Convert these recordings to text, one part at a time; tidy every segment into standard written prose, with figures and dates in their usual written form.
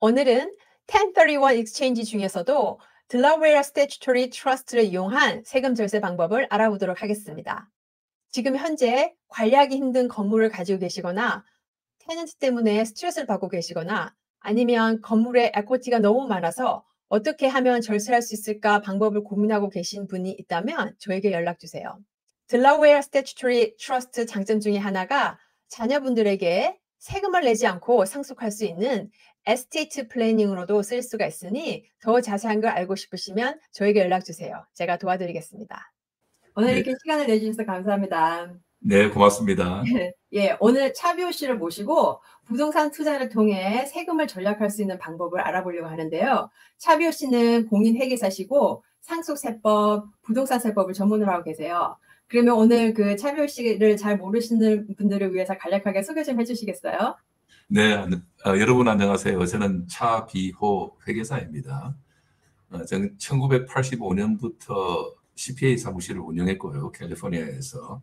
오늘은 1031 익스체인지 중에서도 델라웨어 스태튜토리 트러스트를 이용한 세금 절세 방법을 알아보도록 하겠습니다. 지금 현재 관리하기 힘든 건물을 가지고 계시거나 테넌트 때문에 스트레스를 받고 계시거나 아니면 건물에 에코티가 너무 많아서 어떻게 하면 절세할 수 있을까 방법을 고민하고 계신 분이 있다면 저에게 연락 주세요. 델라웨어 스태튜토리 트러스트 장점 중에 하나가 자녀분들에게 세금을 내지 않고 상속할 수 있는 에스테이트 플래닝으로도 쓸 수가 있으니 더 자세한 걸 알고 싶으시면 저에게 연락 주세요. 제가 도와드리겠습니다. 오늘 네. 이렇게 시간을 내주셔서 감사합니다. 네, 고맙습니다. 예, 오늘 차비오 씨를 모시고 부동산 투자를 통해 세금을 절약할 수 있는 방법을 알아보려고 하는데요. 차비오 씨는 공인회계사시고 상속세법, 부동산세법을 전문으로 하고 계세요. 그러면 오늘 그 차비오 씨를 잘 모르시는 분들을 위해서 간략하게 소개 좀 해주시겠어요? 네, 여러분 안녕하세요. 저는 차비호 회계사입니다. 저는 1985년부터 CPA 사무실을 운영했고요. 캘리포니아에서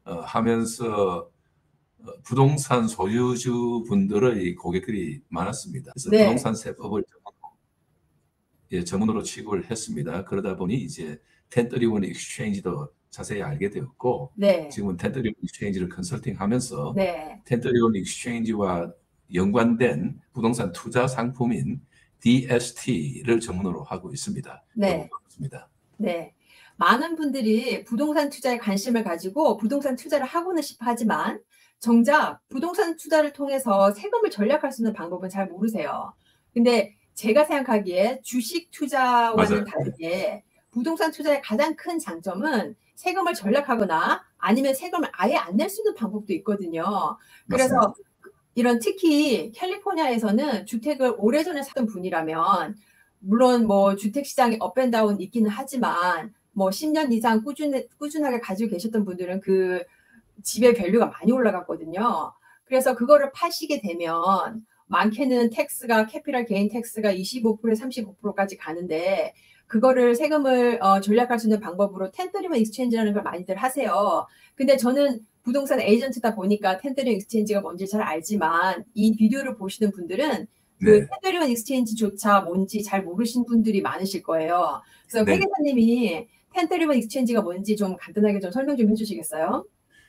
하면서 부동산 소유주 분들의 고객들이 많았습니다. 그래서 네. 부동산 세법을 전문으로 취급을 했습니다. 그러다 보니 이제 1031 익스체인지도 자세히 알게 되었고, 네. 지금은 1031 익스체인지를 컨설팅하면서 네. 1031 익스체인지와 연관된 부동산 투자 상품인 DST를 전문으로 하고 있습니다. 네. 반갑습니다. 네. 많은 분들이 부동산 투자에 관심을 가지고 부동산 투자를 하고는 싶어 하지만 정작 부동산 투자를 통해서 세금을 절약할 수 있는 방법은 잘 모르세요. 근데 제가 생각하기에 주식 투자와는 맞아요. 다르게 부동산 투자의 가장 큰 장점은 세금을 절약하거나 아니면 세금을 아예 안 낼 수 있는 방법도 있거든요. 그래서 맞습니다. 이런 특히 캘리포니아에서는 주택을 오래전에 사던 분이라면 물론 뭐 주택 시장이 업앤다운 있기는 하지만 뭐 10년 이상 꾸준하게 가지고 계셨던 분들은 그 집의 밸류가 많이 올라갔거든요. 그래서 그거를 파시게 되면 많게는 텍스가 캐피탈 게인 텍스가 25%, 35%까지 가는데 그거를 세금을 절약할 수 있는 방법으로 1031 익스체인지라는 걸 많이들 하세요. 근데 저는 부동산 에이전트다 보니까 1031 익스체인지가 뭔지 잘 알지만 이 비디오를 보시는 분들은 그 네. 1031 익스체인지조차 뭔지 잘 모르신 분들이 많으실 거예요. 그래서 네. 회계사님이 1031 익스체인지가 뭔지 좀 간단하게 좀 설명 좀 해주시겠어요?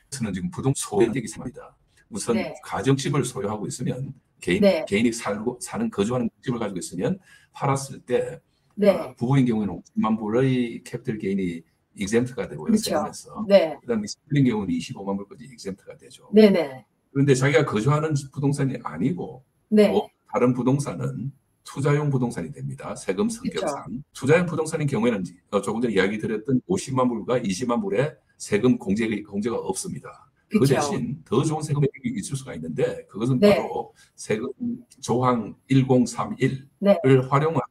저는 지금 부동산 소유액이 있습니다. 우선 네. 가정집을 소유하고 있으면 네. 개인이 사는 거주하는 집을 가지고 있으면 팔았을 때 네. 부부인 경우에는 50만 불의 캐피털 게인이 익셈트가 되고요. 그렇죠. 세금에서. 네. 그다음에 싱글인 경우는 25만 불까지 익셈트가 되죠. 네네. 그런데 자기가 거주하는 부동산이 아니고 네. 또 다른 부동산은 투자용 부동산이 됩니다. 세금 성격상. 그쵸. 투자용 부동산인 경우에는 조금 전에 이야기 드렸던 50만 불과 20만 불의 세금 공제가 없습니다. 그 그쵸. 대신 더 좋은 세금 혜택이 있을 수가 있는데 그것은 네. 바로 세금 조항 1031을 네. 활용한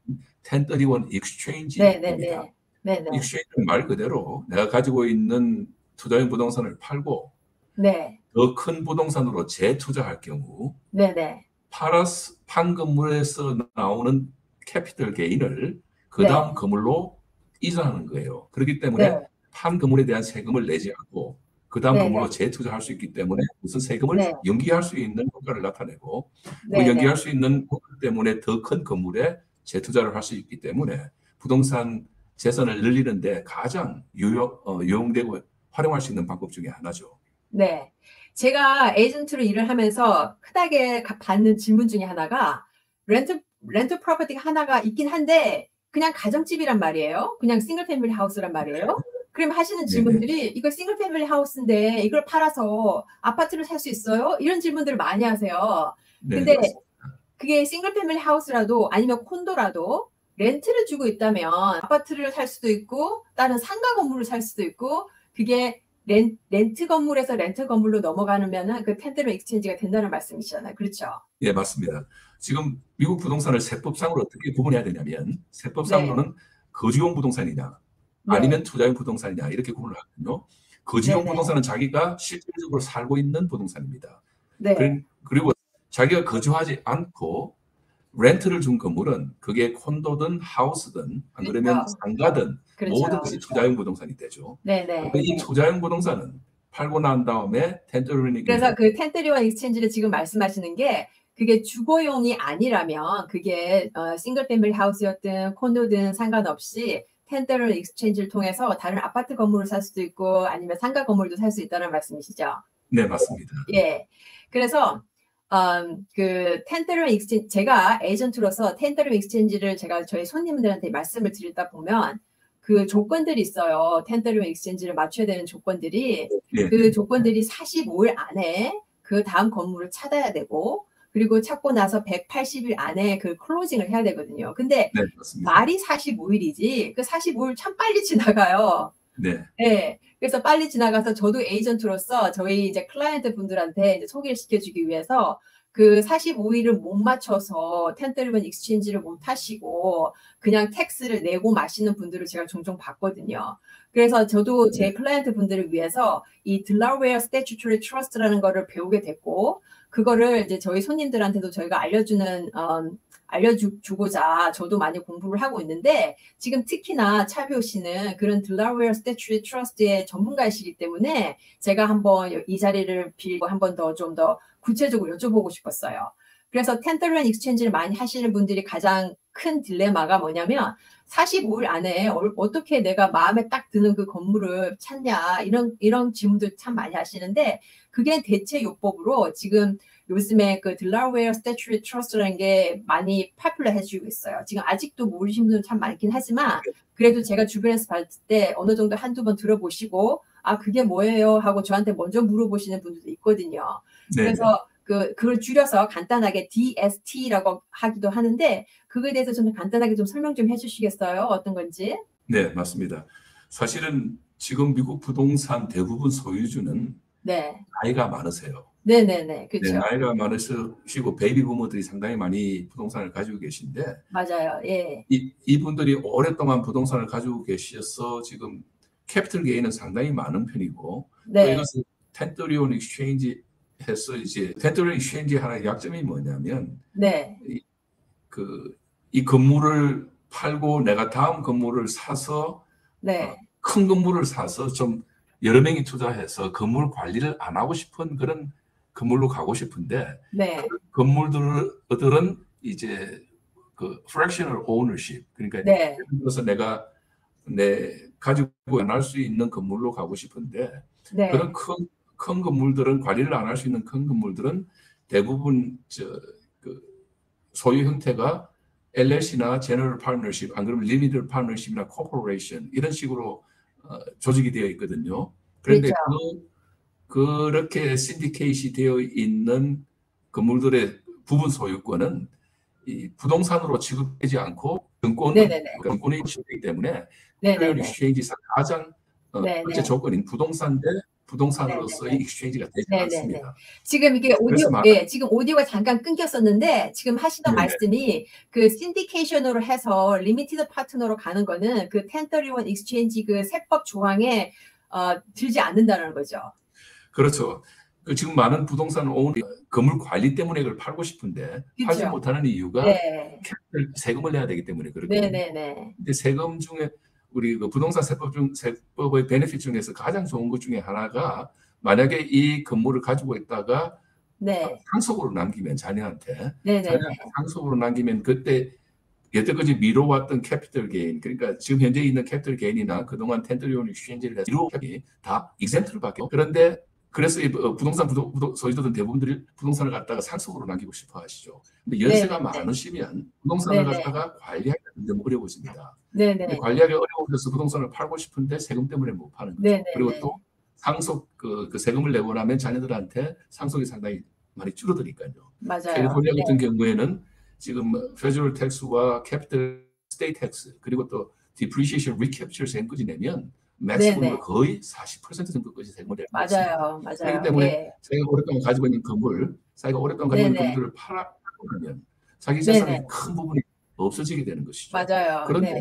1031 익스체인지입니다. 네네네. 네네. 익스체인지는 말 그대로 내가 가지고 있는 투자용 부동산을 팔고 네. 더 큰 부동산으로 재투자할 경우 네네. 판 건물에서 나오는 캐피털 게인을 그 네. 다음 건물로 이전하는 거예요. 그렇기 때문에 네. 판 건물에 대한 세금을 내지 않고 그 다음 네네. 건물로 재투자할 수 있기 때문에 무슨 세금을 네. 연기할 수 있는 효과를 나타내고 그 네네. 연기할 수 있는 효과 때문에 더 큰 건물에 재투자를 할 수 있기 때문에 부동산 재산을 늘리는데 가장 유용되고 활용할 수 있는 방법 중에 하나죠. 네. 제가 에이전트로 일을 하면서 흔하게 받는 질문 중에 하나가 렌트 프로퍼티가 하나가 있긴 한데 그냥 가정집이란 말이에요. 그냥 싱글 패밀리 하우스란 말이에요. 그럼 하시는 네네. 질문들이 이거 싱글 패밀리 하우스인데 이걸 팔아서 아파트를 살 수 있어요? 이런 질문들을 많이 하세요. 네, 근데 맞습니다. 그게 싱글 패밀리 하우스라도 아니면 콘도라도 렌트를 주고 있다면 아파트를 살 수도 있고 다른 상가 건물을 살 수도 있고 그게 렌트 건물에서 렌트 건물로 넘어가면은 그 1031 익스체인지가 된다는 말씀이시잖아요. 그렇죠? 예, 맞습니다. 지금 미국 부동산을 세법상으로 어떻게 구분해야 되냐면 세법상으로는 거주용 부동산이냐 네. 아니면 투자용 부동산이냐 이렇게 구분을 하거든요. 거주용 네네. 부동산은 자기가 실질적으로 살고 있는 부동산입니다. 네. 그리고 자기가 거주하지 않고 렌트를 준 건물은 그게 콘도든 하우스든 안 그러면 그렇죠. 상가든 그렇죠. 모든 것이 투자용 부동산이 되죠. 네네. 이 투자용 부동산은 팔고 난 다음에 1031이 그래서 그 1031 익스체인지를 지금 말씀하시는 게 그게 주거용이 아니라면 그게 싱글 패밀리 하우스였든 콘도든 상관없이 텐더럴 익스체인지를 통해서 다른 아파트 건물을 살 수도 있고 아니면 상가 건물도 살 수 있다는 말씀이시죠? 네, 맞습니다. 예. 그래서 그 텐더럴 익스체인지 제가 에이전트로서 텐더럴 익스체인지를 제가 저희 손님들한테 말씀을 드리다 보면 그 조건들이 있어요. 텐더럴 익스체인지를 맞춰야 되는 조건들이 예, 그 조건들이 45일 안에 그 다음 건물을 찾아야 되고 그리고 찾고 나서 180일 안에 그 클로징을 해야 되거든요. 근데 네, 맞습니다. 말이 45일이지 그 45일 참 빨리 지나가요. 네, 네. 그래서 빨리 지나가서 저도 에이전트로서 저희 이제 클라이언트 분들한테 이제 소개를 시켜주기 위해서 그 45일을 못 맞춰서 텐더리번 익스체인지를 못 하시고 그냥 텍스를 내고 마시는 분들을 제가 종종 봤거든요. 그래서 저도 제 네, 클라이언트 분들을 위해서 이 Delaware Statutory Trust라는 거를 배우게 됐고 그거를 이제 저희 손님들한테도 저희가 알려주고자 저도 많이 공부를 하고 있는데 지금 특히나 차비오 씨는 그런 Delaware Statutory Trust의 전문가이시기 때문에 제가 한번 이 자리를 빌고 한 번 더 좀 더 구체적으로 여쭤보고 싶었어요. 그래서 텐더런 익스체인지를 많이 하시는 분들이 가장 큰 딜레마가 뭐냐면 45일 안에 어떻게 내가 마음에 딱 드는 그 건물을 찾냐 이런 질문들 참 많이 하시는데 그게 대체 요법으로 지금 요즘에 그 Delaware Statutory Trust라는 게 많이 파퓰러해지고 있어요. 지금 아직도 모르시는 분들 참 많긴 하지만 그래도 제가 주변에서 봤을 때 어느 정도 한두 번 들어보시고 아 그게 뭐예요 하고 저한테 먼저 물어보시는 분들도 있거든요. 네, 네. 그래서 그걸 줄여서 간단하게 DST라고 하기도 하는데 그거에 대해서 좀 간단하게 좀 설명 좀 해주시겠어요? 어떤 건지? 네, 맞습니다. 사실은 지금 미국 부동산 대부분 소유주는 네, 나이가 많으세요. 네네네, 네, 그렇죠. 나이가 많으시고 베이비 부모들이 상당히 많이 부동산을 가지고 계신데 맞아요. 예, 이분들이 오랫동안 부동산을 가지고 계셔서 지금 캐피털 게인은 상당히 많은 편이고 또 네, 이것을 텐더리온 익스체인지 해서 이제 텐더리온 익스체인지 하나의 약점이 뭐냐면 네, 이, 이 건물을 팔고 내가 다음 건물을 사서 네, 큰 건물을 사서 좀 여러 명이 투자해서 건물 관리를 안 하고 싶은 그런 건물로 가고 싶은데 그 네, 건물들은 이제 그 fractional ownership 그러니까 네, 예를 들어서 내가 내 가지고 안 할 수 있는 건물로 가고 싶은데 그런 네, 큰 건물들은 관리를 안 할 수 있는 큰 건물들은 대부분 그 소유 형태가 LLC나 제너럴 파트너십, 안 그러면 리미티드 파트너십이나 코퍼레이션 이런 식으로 조직이 되어 있거든요. 그런데 그렇죠. 그렇게 신디케이시 되어 있는 건물들의 부분 소유권은 이 부동산으로 취급되지 않고 네네네, 증권이 취급되기 때문에 트레이언 네네네, 익스체인지에서 가장 첫째 네네, 조건인 부동산 대 부동산으로서의 네네네. 익스체인지가 되지 네네네. 않습니다. 지금 이게 그래서 지금 오디오가 잠깐 끊겼었는데, 지금 하시던 네네. 말씀이 그 신디케이션으로 해서 리미티드 파트너로 가는 거는 그 1031 익스체인지 그 세법 조항에 들지 않는다는 거죠. 그렇죠. 지금 많은 부동산 오너들이 건물 관리 때문에 그걸 팔고 싶은데 팔지 그렇죠. 못하는 이유가 네. 세금을 내야 되기 때문에 그렇거든요. 네네네. 근데 세금 중에 우리 그 부동산 세법의 베네핏 중에서 가장 좋은 것 중에 하나가 만약에 이 건물을 가지고 있다가 네. 상속으로 남기면 네네네. 자녀한테 상속으로 남기면 그때 여태까지 미뤄왔던 캐피털 게인 그러니까 지금 현재 있는 캐피털 게인이나 그동안 텐더리온 익스체인지를 해서 미뤄왔던 다 익센트를 받고 그런데 그래서 이 부동산 소유자들 대부분들이 부동산을 갖다가 상속으로 남기고 싶어 하시죠. 근데 연세가 네네네. 많으시면 부동산을 네네. 갖다가 관리하기가 너무 어려워집니다. 근데 네네. 관리하기 어려워서 부동산을 팔고 싶은데 세금 때문에 못 파는 거죠. 그리고 또 네네네. 상속 그 세금을 내고 나면 자녀들한테 상속이 상당히 많이 줄어드니까요. 맞아요. 캘리포니아 네. 같은 경우에는 지금 페더럴 텍스와 캐피털 스테이트 텍스 그리고 또 디프리시에이션 리캡처 세금까지 내면 맥시멈으로 네네. 거의 40% 정도까지 세금을 낼 수 있습니다. 맞아요. 그렇기 맞아요. 때문에 예. 자기가 오랫동안 가지고 있는 네네. 건물을 팔아면 자기 네네. 재산의 큰 부분이 없어지게 되는 것이죠. 맞아요. 그런데 네.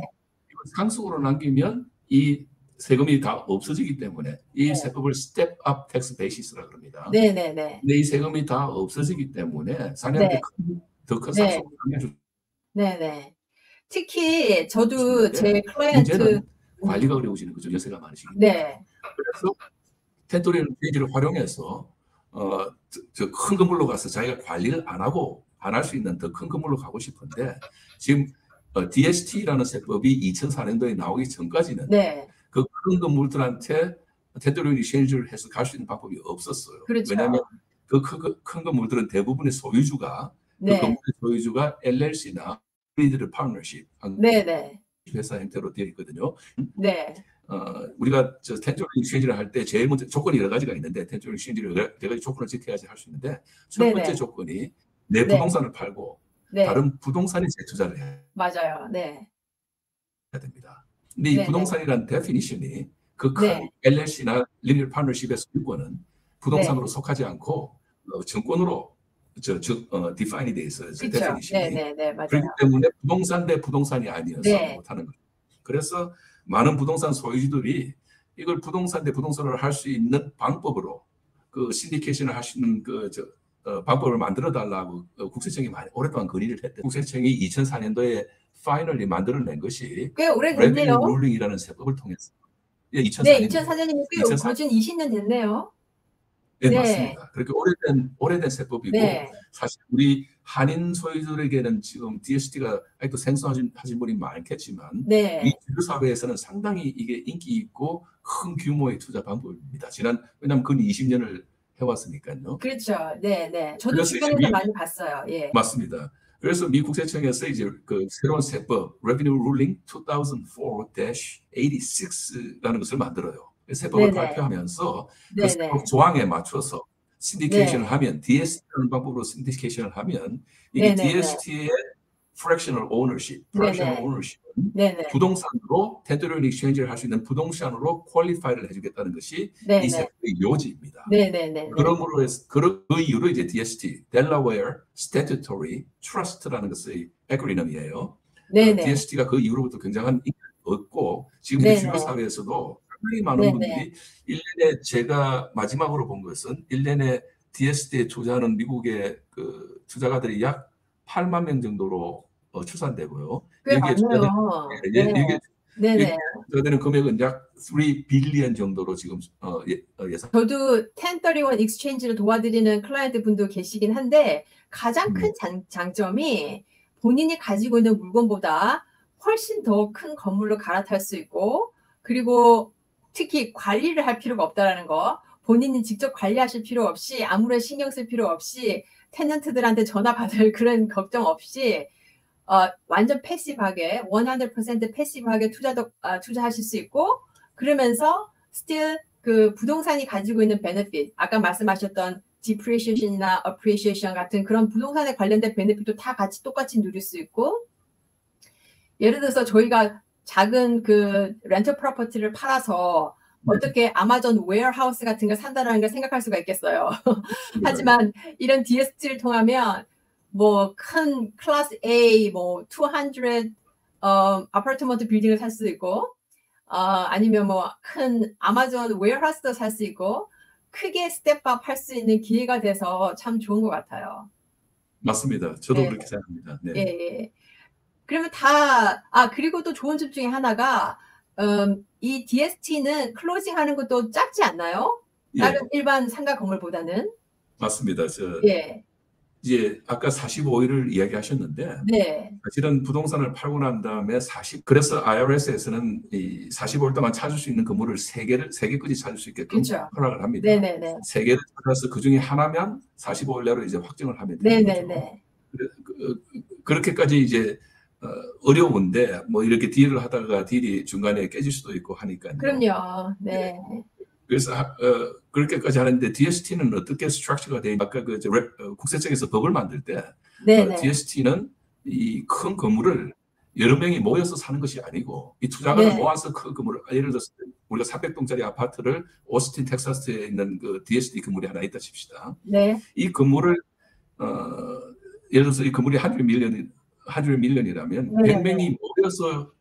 이걸 상속으로 남기면 이 세금이 다 없어지기 때문에 이 네. 세법을 스텝 업 텍스 베이시스라고 합니다. 네네네. 근데 이 세금이 다 없어지기 때문에 자녀한테 네. 더 큰 네. 상속을 남겨줄 네네. 특히 수 저도 있는데 제 클라이언트 문제는 관리가 어려워지는 거죠. 연세가 많으시기 때문에. 네. 그래서 텐토리얼 페이지를 활용해서 큰 건물로 가서 자기가 관리를 안 하고 안 할 수 있는 더 큰 건물로 가고 싶은데 지금 DST라는 세법이 2004년도에 나오기 전까지는 네. 그 큰 건물들한테 테두리 익스체인지를 해서 갈 수 있는 방법이 없었어요. 그렇죠. 왜냐하면 그 큰 건물들은 대부분의 소유주가 그 네. 건물의 소유주가 LLC나 리미티드 파트너십 네네. 회사 형태로 되어 있거든요. 네. 우리가 텐저럴 익스체인지를 할 때 제일 먼저 조건이 여러 가지가 있는데 텐저럴 익스체인지를 여러 가지 조건을 지켜야지 할 수 있는데 첫 번째 네네. 조건이 내 네. 부동산을 팔고 네. 다른 부동산에 재투자를 해야 맞아요. 네. 됩니다. 근데 이 네네. 부동산이라는 데피니션이 그 큰 네. LLC나 리미티드 파트너십의 소유권은 네. 부동산으로 속하지 않고 증권으로 디파인이 돼 있어요. 그렇죠. 데피니션이. 네네네. 맞아요. 그렇기 때문에 부동산 대 부동산이 아니어서 네. 못하는 거죠. 그래서 많은 부동산 소유주들이 이걸 부동산 대 부동산을 할 수 있는 방법으로 그 신디케이션을 할 수 있는 방법을 만들어 달라고 국세청이 많이 오랫동안 건의를 했대. 국세청이 2004년도에 파이널리 만들어낸 것이 꽤 레비뉴 오래됐네요. 룰링이라는 세법을 통해서 예, 네, 2004년이에요. 2004년이면 꽤 2004. 거진 20년 됐네요. 네, 네. 맞습니다. 그렇게 오래된 세법이고 네. 사실 우리 한인 소유주들에게는 지금 DST가 아직도 생소하신 분이 많겠지만 이 네. 주류 사회에서는 상당히 이게 인기 있고 큰 규모의 투자 방법입니다. 왜냐하면 근 20년을 해왔으니까요. 그렇죠. 네네. 저도 그래서 이제 주변에서 많이 봤어요. 예. 맞습니다. 그래서 미 국세청에서 이제 그 새로운 세법 Revenue Ruling 2004-86라는 것을 만들어요. 세법을 네네. 발표하면서 그 네네. 세법 조항에 맞춰서 신디케이션을 네. 하면 DST라는 방법으로 신디케이션을 하면 이게 네네네. DST의 fractional ownership, 네네. 네네. 부동산으로 텐더럴 익스체인지를 할 수 있는 부동산으로 퀄리파이를 해주겠다는 것이 이 네네. 세법의 요지입니다. 네네네. 그러므로 해서 그 이후로 이제 DST, Delaware Statutory Trust라는 것의 에크로님이에요. 네네. DST가 그 이후로부터 굉장한 인기를 얻고 지금 네네. 주요 사회에서도 상당히 많은 네네. 분들이 1년에 제가 마지막으로 본 것은 1년에 DST에 투자하는 미국의 그 투자가들이 약 8만 명 정도로 추산되고요. 꽤 여기에 투자되는 많네요. 네. 여기에 네네. 투자되는 금액은 약 3 빌리언 정도로 지금 예상. 저도 1031 익스체인지를 도와드리는 클라이언트 분도 계시긴 한데 가장 큰 장점이 본인이 가지고 있는 물건보다 훨씬 더 큰 건물로 갈아탈 수 있고 그리고 특히 관리를 할 필요가 없다는 거. 본인이 직접 관리하실 필요 없이 아무런 신경 쓸 필요 없이 테넌트들한테 전화 받을 그런 걱정 없이 완전 패시브하게 100% 패시브하게 투자하실 수 있고 그러면서 still 그 부동산이 가지고 있는 베네핏 아까 말씀하셨던 depreciation이나 appreciation 같은 그런 부동산에 관련된 베네핏도 다 같이 똑같이 누릴 수 있고 예를 들어서 저희가 작은 그 렌터 프로퍼티를 팔아서 어떻게 아마존 웨어하우스 같은 걸 산다라는 걸 생각할 수가 있겠어요. 하지만 이런 DST를 통하면 뭐 큰 클래스 A 뭐 200 아파트먼트 빌딩을 살 수도 있고 아니면 뭐 큰 아마존 웨어하우스도 살 수 있고 크게 스텝업 할 수 있는 기회가 돼서 참 좋은 것 같아요. 맞습니다. 저도 네. 그렇게 생각합니다. 네. 예. 그러면 그리고 또 좋은 점 중에 하나가 이 DST는 클로징하는 것도 짧지 않나요? 다른 일반 상가 건물보다는? 맞습니다. 예. 이제 아까 45일을 이야기하셨는데 네. 사실은 부동산을 팔고 난 다음에 그래서 IRS에서는 이 45일 동안 찾을 수 있는 건물을 3개까지 찾을 수 있게끔 그렇죠. 허락을 합니다. 네네네. 3개를 찾아서 그 중에 하나면 45일 내로 이제 확정을 하면 되는 거죠. 네네네. 그렇게까지 이제 어려운데 뭐 이렇게 딜을 하다가 딜이 중간에 깨질 수도 있고 하니까요. 그럼요. 네. 그래서 그렇게까지 하는데 DST는 어떻게 스트럭처가 되어 아까 그 국세청에서 법을 만들 때 DST는 이 큰 건물을 여러 명이 모여서 사는 것이 아니고 이 투자가를 모아서 큰 건물을 예를 들어서 우리가 300동짜리 아파트를 오스틴 텍사스에 있는 그 DST 건물이 하나 있다 칩시다. 네. 이 건물을 예를 들어서 이 건물이 100밀리언이라면 100명이 모여서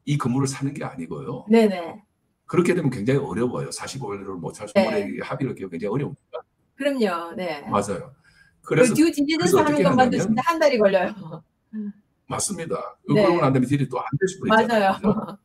이 건물을 사는 게 아니고요. 네네. 그렇게 되면 굉장히 어려워요. 45일을 못 살 수 있는 합의를 하기가 굉장히 어려우니까. 그럼요. 네. 맞아요. 그래서 듀 딜리전스 하는 것만도 진짜 한 달이 걸려요. 맞습니다. 그러고 난 다음에 딜이 또 안 될 수도 있잖아요. 맞아요.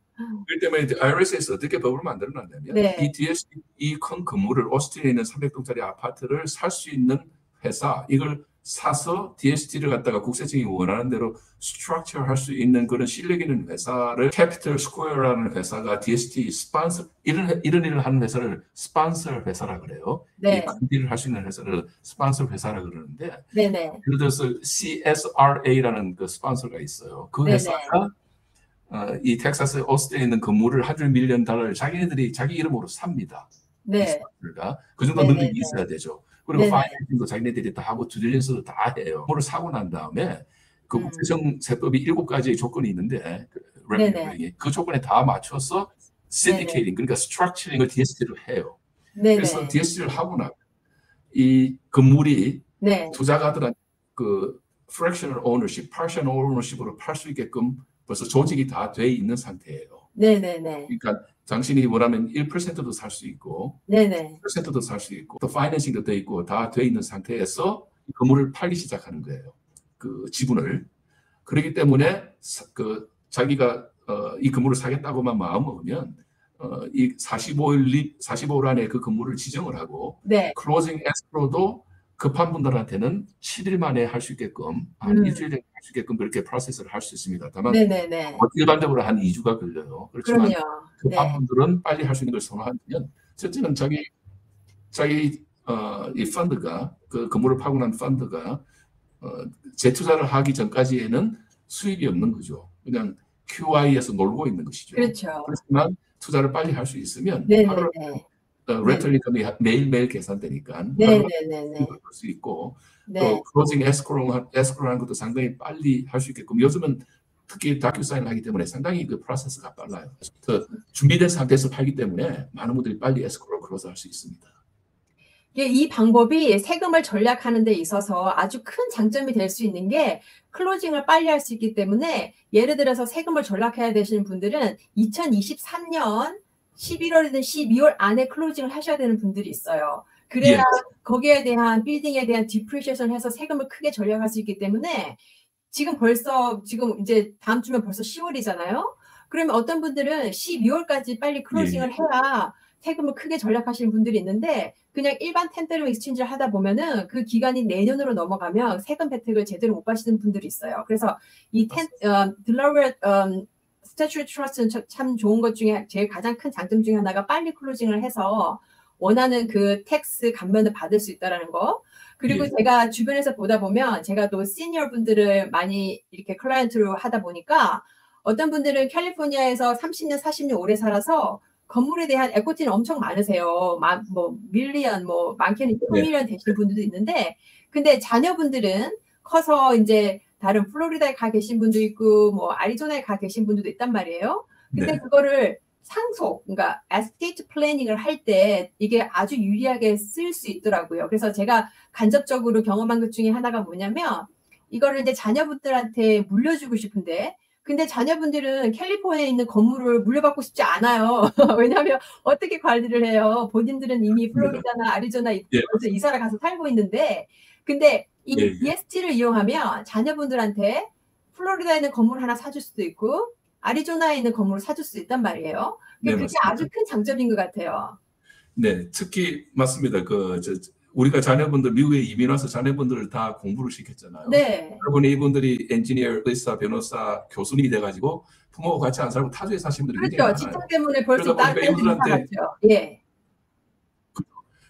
그렇기 때문에 IRS에서 어떻게 법을 만들어놨냐면 이 DST 이 큰 건물을 오스틴에 있는 300동짜리 아파트를 살 수 있는 회사 이걸 사서 DST를 갖다가 국세청이 원하는 대로 스트럭처 할 수 있는 그런 실력 있는 회사를 캐피털 스퀘어라는 회사가 DST 스폰서 이런 일을 하는 회사를 스폰서 회사라 그래요. 네. 이 큰 일을 할 수 있는 회사를 스폰서 회사라 그러는데 네네. 예를 들어서 CSRA라는 그 스폰서가 있어요. 그 네네. 회사가 이 텍사스 오스틴에 있는 건물을 $1 밀리언 자기네들이 자기 이름으로 삽니다. 네. 그 정도 네네네. 능력이 있어야 되죠. 그리고 네네. 파이낸싱도 자기네들이 다 하고 듀딜리전스도 다 해요. 건물을 사고 난 다음에 그 국세청 세법이 7가지의 조건이 있는데 네네. 그 조건에 다 맞춰서 syndicating 그러니까 스트럭처링을 DST로 해요. 그래서 네네. DST를 하고 나면 이 건물이 네. 투자가들한테 그 fractional ownership, partial ownership으로 팔 수 있게끔 벌써 조직이 다 돼 있는 상태예요. 네네네. 그러니까 당신이 원하면 1%도 살 수 있고, 네네. 10%도 살 수 있고, 또 파이낸싱도 돼 있고 다 돼 있는 상태에서 건물을 팔기 시작하는 거예요. 그 지분을. 그렇기 때문에 그 자기가 이 건물을 사겠다고만 마음 먹으면 이 45일 안에 그 건물을 지정을 하고 네. 클로징 에스크로도 급한 분들한테는 7일 만에 할 수 있게끔 한 일주일에 할 수 있게끔 그렇게 프로세스를 할 수 있습니다. 다만 네네네. 일반적으로 한 2주가 걸려요. 그렇지만 그럼요. 급한 네. 분들은 빨리 할 수 있는 걸 선호하면 첫째는 자기 이 펀드가 그 건물을 파고 난 펀드가 재투자를 하기 전까지에는 수익이 없는 거죠. 그냥 QI에서 놀고 있는 것이죠. 그렇죠. 그렇지만 투자를 빨리 할 수 있으면 하루 네네네. 렌털 인컴이 매일매일 계산되니까 하루 네네네네. 수익을 볼 수 있고 네. 또 클로징 에스크로라는 것도 상당히 빨리 할 수 있게끔 요즘은 특히 다큐사인을 하기 때문에 상당히 그 프로세스가 빨라요. 그래서 준비된 상태에서 팔기 때문에 많은 분들이 빨리 에스크로 클로즈할 수 있습니다. 이 방법이 세금을 절약하는 데 있어서 아주 큰 장점이 될 수 있는 게 클로징을 빨리 할 수 있기 때문에 예를 들어서 세금을 절약해야 되시는 분들은 2023년 11월이든 12월 안에 클로징을 하셔야 되는 분들이 있어요. 그래야 예. 거기에 대한 빌딩에 대한 디프리시에이션을 해서 세금을 크게 절약할 수 있기 때문에 지금 이제 다음 주면 벌써 10월이잖아요. 그러면 어떤 분들은 12월까지 빨리 클로징을 해야 세금을 크게 절약하시는 분들이 있는데 그냥 일반 1031 익스체인지를 하다 보면은 그 기간이 내년으로 넘어가면 세금 혜택을 제대로 못 받으시는 분들이 있어요. 그래서 이 딜라웨어 스태츄리 트러스트는 참 좋은 것 중에 제일 가장 큰 장점 중에 하나가 빨리 클로징을 해서 원하는 그 텍스 감면을 받을 수 있다라는 거. 그리고 제가 주변에서 보다 보면 제가 또 시니어 분들을 많이 이렇게 클라이언트로 하다 보니까 어떤 분들은 캘리포니아에서 30년, 40년 오래 살아서 건물에 대한 에코티는 엄청 많으세요. 뭐 밀리언, 뭐 많게는 10밀리언 되시는 분들도 있는데, 근데 자녀분들은 커서 이제 다른 플로리다에 가 계신 분도 있고, 뭐 아리조나에 가 계신 분들도 있단 말이에요. 근데 그거를 상속, 그러니까 에스테이트 플래닝을 할 때 이게 아주 유리하게 쓸 수 있더라고요. 그래서 제가 간접적으로 경험한 것 중에 하나가 뭐냐면, 이거를 이제 자녀분들한테 물려주고 싶은데, 근데 자녀분들은 캘리포니아에 있는 건물을 물려받고 싶지 않아요. 왜냐하면 어떻게 관리를 해요? 본인들은 이미 플로리다나 아리조나 이사를 가서 살고 있는데, 근데 이 DST를 이용하면 자녀분들한테 플로리다에 있는 건물 하나 사줄 수도 있고, 아리조나에 있는 건물을 사줄 수 있단 말이에요. 그게 아주 큰 장점인 것 같아요. 네, 특히 맞습니다. 우리가 자녀분들 미국에 이민 와서 자녀분들을 다 공부를 시켰잖아요. 네. 여러분 이분들이 엔지니어, 의사, 변호사, 교수님이 돼가지고 부모가 같이 안 살고 타주에 사신 분들이 굉장히 많아요. 직장 때문에 벌써 그러다 보니까 이분들한테 예.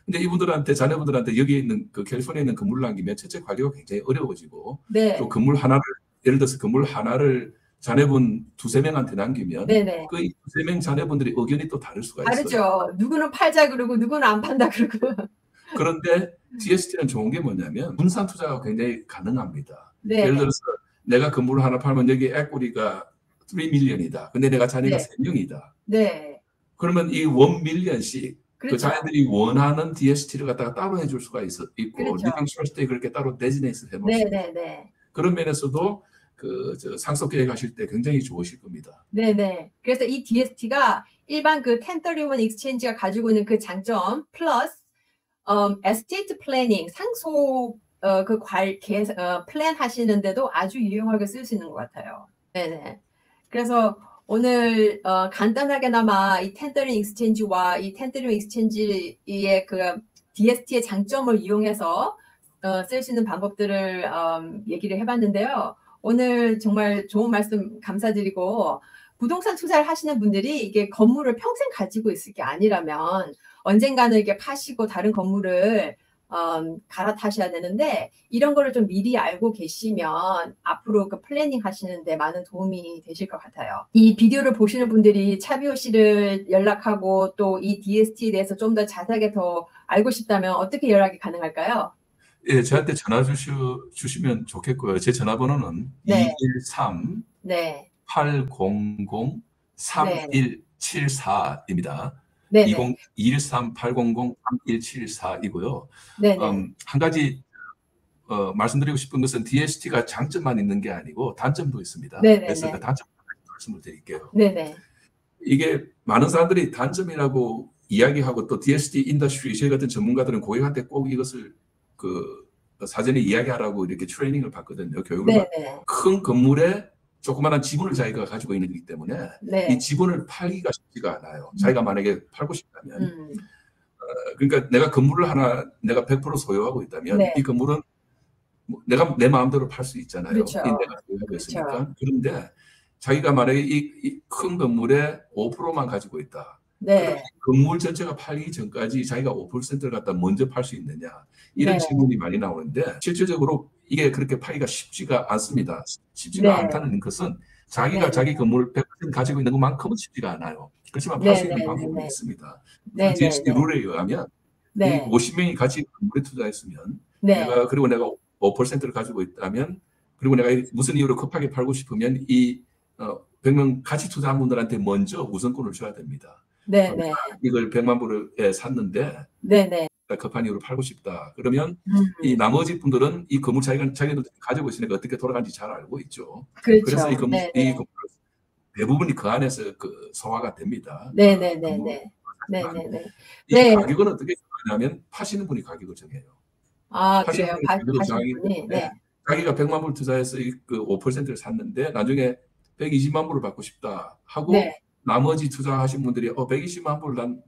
근데 이분들한테 자녀분들한테 여기 있는 그 캘리포니아에 있는 건물을 남기면 첫째 관리가 굉장히 어려워지고 또 건물 하나를 예를 들어서 건물 하나를 자녀분 2~3명한테 남기면 그 2~3명 자녀분들이 의견이 또 다를 수가 있어요. 다르죠. 누구는 팔자 그러고 누구는 안 판다 그러고. 그런데 DST는 좋은 게 뭐냐면 분산 투자가 굉장히 가능합니다. 네. 예를 들어서 내가 건물을 하나 팔면 여기 에코리가 3밀리언이다. 근데 내가 자녀가 3명이다. 네. 그러면 이 1밀리언씩 그 자녀들이 원하는 DST를 갖다가 따로 해줄 수가 있고 리빙 트러스트에 그렇게 따로 데지네이트 해놓을 수 있어요. 그런 면에서도 상속 계획하실 때 굉장히 좋으실 겁니다. 네네. 그래서 이 DST가 일반 그 1031 익스체인지가 가지고 있는 그 장점 플러스 에스테이트 플래닝 상속 플랜 하시는데도 아주 유용하게 쓸 수 있는 것 같아요. 네네. 그래서 오늘 간단하게나마 이 1031 익스체인지와 이 1031 익스체인지의 그 DST의 장점을 이용해서 쓸 수 있는 방법들을 얘기를 해봤는데요. 오늘 정말 좋은 말씀 감사드리고, 부동산 투자를 하시는 분들이 이게 건물을 평생 가지고 있을 게 아니라면 언젠가는 이게 파시고 다른 건물을 갈아타셔야 되는데, 이런 거를 좀 미리 알고 계시면 앞으로 그 플래닝 하시는데 많은 도움이 되실 것 같아요. 이 비디오를 보시는 분들이 차비오 씨를 연락하고 또 이 DST에 대해서 좀 더 자세하게 더 알고 싶다면 어떻게 연락이 가능할까요? 예, 저한테 전화 주시면 좋겠고요. 제 전화번호는 네. 213 네. 800 네. 3174입니다. 네네. 213 800 3174이고요. 네네. 한 가지 말씀드리고 싶은 것은 DST가 장점만 있는 게 아니고 단점도 있습니다. 그래서 그 네네네. 단점 말씀을 드릴게요. 네네. 이게 많은 사람들이 단점이라고 이야기하고 또 DST 인더스트리 저희 같은 전문가들은 고객한테 꼭 이것을 그 사전에 이야기하라고 이렇게 트레이닝을 받거든요. 교육을 받. 네네. 큰 건물에 조그마한 지분을 자기가 가지고 있는 거기 때문에 이 네. 지분을 팔기가 쉽지가 않아요. 자기가 만약에 팔고 싶다면 음. 그러니까 내가 건물을 하나 내가 100% 소유하고 있다면 네. 이 건물은 내가 내 마음대로 팔 수 있잖아요. 그렇죠. 이 내가 소유하고 그렇죠. 있으니까. 그런데 자기가 만약에 이 큰 건물에 5%만 가지고 있다. 그럼 네. 건물 전체가 팔기 전까지 자기가 5%를 갖다 먼저 팔 수 있느냐. 이런 네. 질문이 많이 나오는데 실질적으로 이게 그렇게 팔기가 쉽지가 않습니다. 쉽지가 네. 않다는 것은 자기가 네. 자기 건물을 100% 가지고 있는 것만큼은 쉽지가 않아요. 그렇지만 팔 수 있는 방법은 있습니다. 네. DST 네. 룰에 의하면 이 네. 50명이 같이 건물에 투자했으면 네. 그리고 내가 5%를 가지고 있다면 그리고 내가 무슨 이유로 급하게 팔고 싶으면 이 100명 같이 투자한 분들한테 먼저 우선권을 줘야 됩니다. 네. 네. 이걸 100만 불에 샀는데 네. 네. 급한 이유로 팔고 싶다. 그러면 이 나머지 분들은 이 건물 자기들 가지고 있으니까 어떻게 돌아가는지 잘 알고 있죠. 그렇죠. 그래서 이 건물 네. 대부분이 그 안에서 그 소화가 됩니다. 네. 네. 네. 네. 네. 네. 이 네. 가격은 어떻게 정하냐면 파시는 분이 가격을 정해요. 아, 파시는 그래요. 분이 가격을 파시는 정하기 분이. 때문에 네. 자기가 100만 불 투자해서 그 5%를 샀는데 나중에 120만 불을 받고 싶다 하고 네. 나머지 투자하신 분들이 120만 불을 난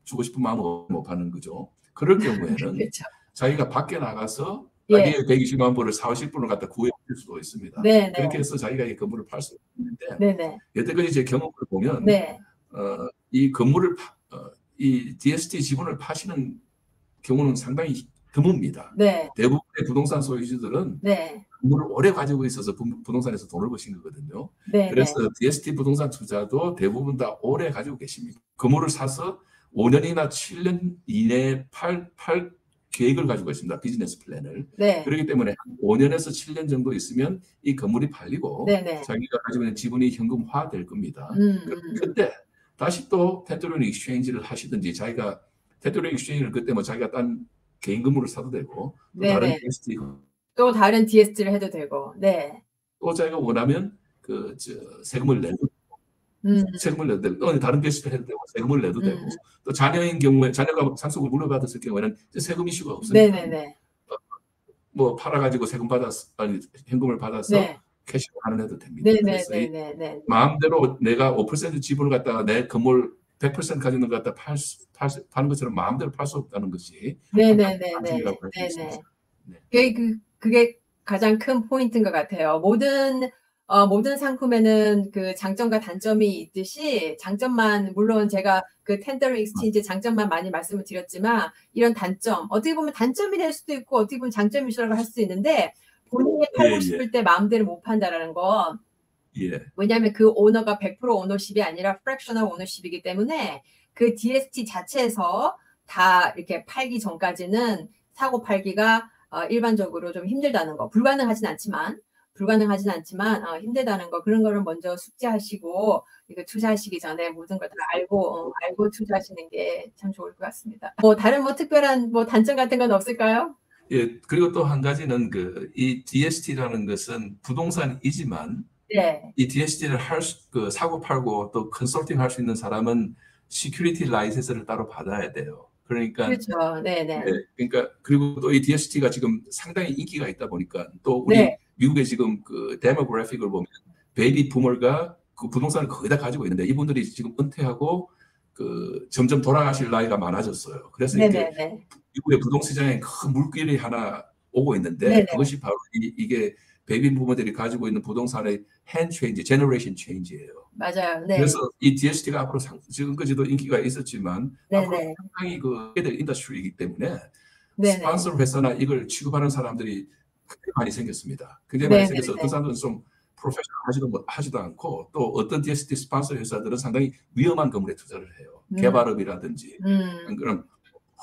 주고 싶은 마음을 못 파는 거죠. 그럴 경우에는 그렇죠. 자기가 밖에 나가서 예. 자기의 120만 불을 40, 50불을 갖다 구해줄 수도 있습니다. 네. 그렇게 해서 자기가 이 건물을 팔 수 있는데 네. 네. 여태까지 제 경험을 보면 네. 이 건물을 이 DST 지분을 파시는 경우는 상당히 드뭅니다. 네. 대부분의 부동산 소유주들은 네. 건물을 오래 가지고 있어서 부동산에서 돈을 버신 거거든요. 네. 그래서 DST 부동산 투자도 대부분 다 오래 가지고 계십니다. 건물을 사서 5년이나 7년 이내에 팔 계획을 가지고 있습니다. 비즈니스 플랜을. 네. 그렇기 때문에 5년에서 7년 정도 있으면 이 건물이 팔리고 네. 자기가 가지고 있는 지분이 현금화 될 겁니다. 그때 다시 또 텐더리온 익스체인지를 하시든지 자기가 텐더리온 익스체인지를 그때 뭐 자기가 딴 개인 건물을 사도 되고 또 다른 DST 또 다른 DST를 해도 되고. 네. 또 자기가 원하면 세금을 내도 세금을 내도 되고 다른 DST를 해도 되고 세금을 내도 되고 또 자녀인 경우에 자녀가 상속을 물려받았을 경우에는 세금 이슈가 없으니까 네. 뭐 팔아가지고 현금을 받아서 네. 캐시로 환원해도 됩니다. 그래서 네. 마음대로 내가 5% 지분을 갖다가 내 건물 100% 가지고 있는 걸 갖다 파는 것처럼 마음대로 팔 수 없다는 것이 네. 그게 가장 큰 포인트인 것 같아요. 모든 상품에는 그 장점과 단점이 있듯이 장점만 물론 제가 그 텐더리 익스체인지 장점만 많이 말씀을 드렸지만 이런 단점 어떻게 보면 단점이 될 수도 있고 어떻게 보면 장점이라고 할 수 있는데 본인이 팔고 싶을 때 마음대로 못 판다라는 거. 왜냐하면 그 오너가 100% 오너십이 아니라 프랙셔널 오너십이기 때문에 그 DST 자체에서 다 이렇게 팔기 전까지는 사고 팔기가 일반적으로 좀 힘들다는 거. 불가능하진 않지만 힘들다는 거. 그런 거를 먼저 숙지하시고 이거 투자하시기 전에 모든 걸 다 알고 투자하시는 게 참 좋을 것 같습니다. 다른 특별한 단점 같은 건 없을까요? 예, 그리고 또 한 가지는 이 DST라는 것은 부동산이지만 네. 이 DST를 사고 팔고 또 컨설팅 할 수 있는 사람은 시큐리티 라이센스를 따로 받아야 돼요. 그러니까 그렇죠. 네. 그러니까 그리고 또 이 DST가 지금 상당히 인기가 있다 보니까 또 우리 미국의 지금 그 데모그래픽을 보면 베이비 부머가 그 부동산을 거의 다 가지고 있는데 이분들이 지금 은퇴하고 점점 돌아가실 나이가 많아졌어요. 그래서 이렇게 미국의 부동시장에 큰 물길이 하나 오고 있는데 네네. 그것이 바로 이게 베이비 부모들이 가지고 있는 부동산의 hand change, generation change예요. 맞아요. 네. 그래서 이 DST가 앞으로 지금까지도 인기가 있었지만 앞으로 네네. 상당히 그 애들 인더스트리이기 때문에 네네. 스폰서 회사나 이걸 취급하는 사람들이 굉장히 많이 생겼습니다. 굉장히 많이 생겨서 어떤 사람들은 좀 프로페셔널 하지도 않고 또 어떤 DST 스폰서 회사들은 상당히 위험한 건물에 투자를 해요. 개발업이라든지 그런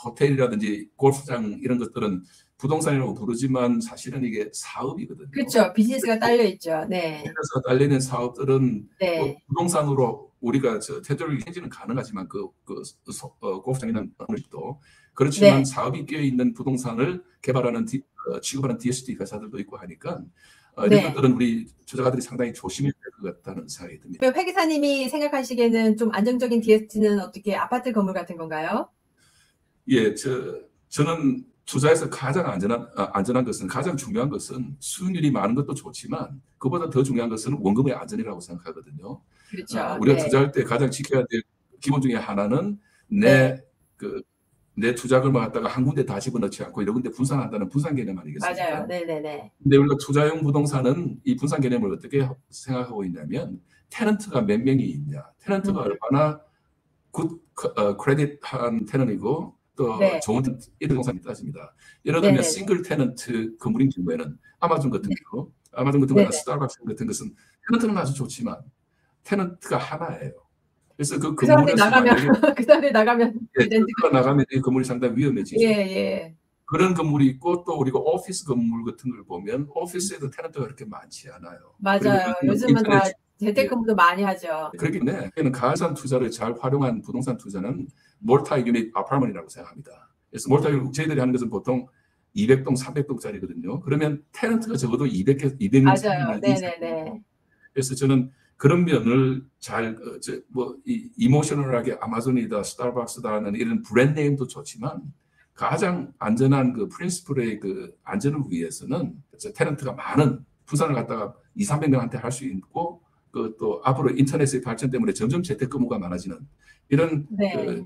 호텔이라든지 골프장 이런 것들은 부동산이라고 부르지만 사실은 이게 사업이거든요. 그렇죠. 비즈니스가 딸려 있죠. 네. 그래서 딸리는 사업들은 네. 부동산으로 우리가 테두리 행진은 가능하지만 골프장이나 도 그렇지만 네. 사업이 끼어 있는 부동산을 개발하는 취급하는 DST 회사들도 있고 하니까 이런 네. 것들은 우리 투자가들이 상당히 조심해야 될 것 같다는 생각이 듭니다. 회 기사님이 생각하시기에는 좀 안정적인 DST는 어떻게 아파트 건물 같은 건가요? 예, 저는 투자에서 가장 안전한 것은 가장 중요한 것은 수익률이 많은 것도 좋지만 그보다 더 중요한 것은 원금의 안전이라고 생각하거든요. 그렇죠. 우리가 네. 투자할 때 가장 지켜야 될 기본 중에 하나는 네. 내 투자금을 갖다가 한 군데 다 집어넣지 않고 여러 군데 분산한다는 분산 개념 아니겠습니까? 맞아요. 네네네. 근데 우리가 투자용 부동산은 이 분산 개념을 어떻게 생각하고 있냐면 테넌트가 몇 명이 있냐, 테넌트가 얼마나 굿 크레딧한 테넌이고 또 네. 좋은 이 부동산이 따집니다. 예를 들면 네네네. 싱글 테넌트 건물인 경우에는 아마존 같은 경우, 네네. 스타벅스 같은 것은 테넌트는 아주 좋지만 테넌트가 하나예요. 그래서 그 그 사람들이 건물에서 나가면 만약에 그 사람들이 나가면 테넌트가 나가면 이 건물이 상당히 위험해지죠. 예. 그런 건물이 있고 또 우리가 오피스 건물 같은 걸 보면 오피스에도 테넌트가 그렇게 많지 않아요. 맞아요. 요즘은 다 재택근무도 많이 하죠. 그렇기 때문에 저는 가산 투자를 잘 활용한 부동산 투자는 몰타 유닛 아파트먼이라고 생각합니다. 그래서 몰타 유닛 저희들이 하는 것은 보통 200동, 300동짜리거든요. 그러면 테넌트가 적어도 200명 맞아요. 네네네. 그래서 저는 그런 면을 잘 이모셔널하게 아마존이다, 스타벅스다는 이런 브랜드 네임도 좋지만 가장 안전한 그 프린시플의 그 안전을 위해서는 테넌트가 많은 부산을 갖다가 2, 300명한테 할 수 있고 또 앞으로 인터넷의 발전 때문에 점점 재택근무가 많아지는 이런 네. 투자는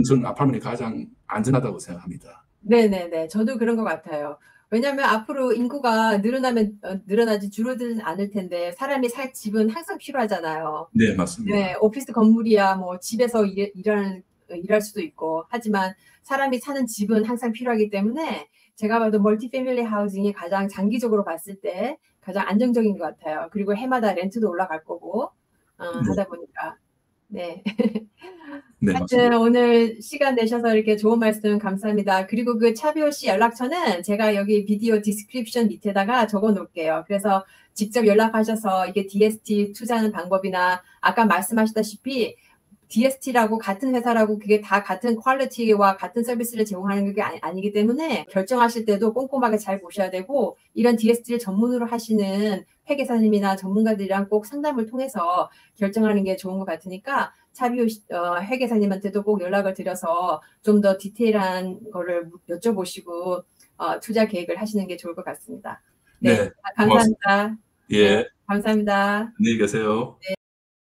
저는 아파트먼이 가장 안전하다고 생각합니다. 네네네. 저도 그런 것 같아요. 왜냐하면 앞으로 인구가 늘어나지 줄어들진 않을 텐데 사람이 살 집은 항상 필요하잖아요. 네, 맞습니다. 네, 오피스 건물이야 뭐 집에서 일할 수도 있고 하지만 사람이 사는 집은 항상 필요하기 때문에 제가 봐도 멀티 패밀리 하우징이 가장 장기적으로 봤을 때 가장 안정적인 것 같아요. 그리고 해마다 렌트도 올라갈 거고 하다 보니까 네. 네, 하여튼 맞습니다. 오늘 시간 내셔서 이렇게 좋은 말씀 감사합니다. 그리고 그 차비오 씨 연락처는 제가 여기 비디오 디스크립션 밑에다가 적어 놓을게요. 그래서 직접 연락하셔서 이게 DST 투자하는 방법이나 아까 말씀하셨다시피 DST라고 같은 회사라고 그게 다 같은 퀄리티와 같은 서비스를 제공하는 게 아니기 때문에 결정하실 때도 꼼꼼하게 잘 보셔야 되고 이런 DST를 전문으로 하시는 회계사님이나 전문가들이랑 꼭 상담을 통해서 결정하는 게 좋은 것 같으니까 차비오 회계사님한테도 꼭 연락을 드려서 좀 더 디테일한 거를 여쭤보시고 투자 계획을 하시는 게 좋을 것 같습니다. 네, 네, 고맙습니다. 감사합니다. 네, 예, 감사합니다. 안녕히 계세요. 네.